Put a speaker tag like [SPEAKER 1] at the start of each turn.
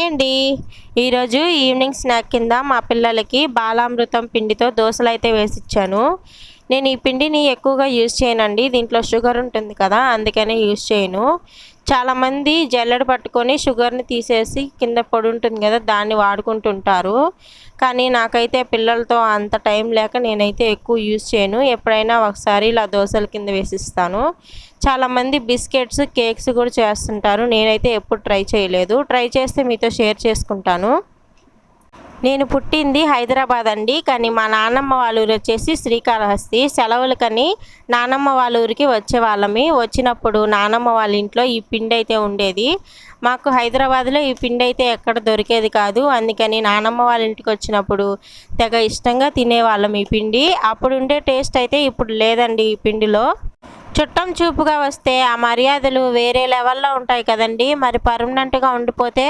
[SPEAKER 1] Hi అండి. ఈరోజు evening snack కింద మా పిల్లలకి బాలామృతం పిండితో దోసలైతే వేసిచ్చాను. నేను ఈ పిండిని ఎక్కువగా యూజ్ చేయనండి. దీంట్లో షుగర్ ఉంటుంది కదా, అందుకనే యూజ్ చేయను. చాలామంది జల్లెడ పట్టుకొని షుగర్ని తీసేసి కింద పొడి ఉంటుంది కదా, దాన్ని వాడుకుంటుంటారు. కానీ నాకైతే పిల్లలతో అంత టైం లేక నేనైతే ఎక్కువ యూజ్ చేయను. ఎప్పుడైనా ఒకసారి ఇలా దోసల కింద వేసిస్తాను. చాలామంది బిస్కెట్స్, కేక్స్ కూడా చేస్తుంటారు. నేనైతే ఎప్పుడు ట్రై చేయలేదు. ట్రై చేస్తే మీతో షేర్ చేసుకుంటాను. నేను పుట్టింది హైదరాబాద్ అండి. కానీ మా నాన్నమ్మ వాళ్ళ ఊరు వచ్చేసి శ్రీకాళహస్తి. సెలవులకని నానమ్మ వాళ్ళ ఊరికి వచ్చేవాళ్ళమి. వచ్చినప్పుడు నానమ్మ వాళ్ళ ఇంట్లో ఈ పిండి అయితే ఉండేది. మాకు హైదరాబాద్లో ఈ పిండి అయితే ఎక్కడ దొరికేది కాదు. అందుకని నానమ్మ వాళ్ళ ఇంటికి వచ్చినప్పుడు తెగ ఇష్టంగా తినేవాళ్ళం ఈ పిండి. అప్పుడు ఉండే టేస్ట్ అయితే ఇప్పుడు లేదండి ఈ పిండిలో. చుట్టం చూపుగా వస్తే ఆ మర్యాదలు వేరే లెవెల్లో ఉంటాయి కదండి. మరి పర్మనెంట్గా ఉండిపోతే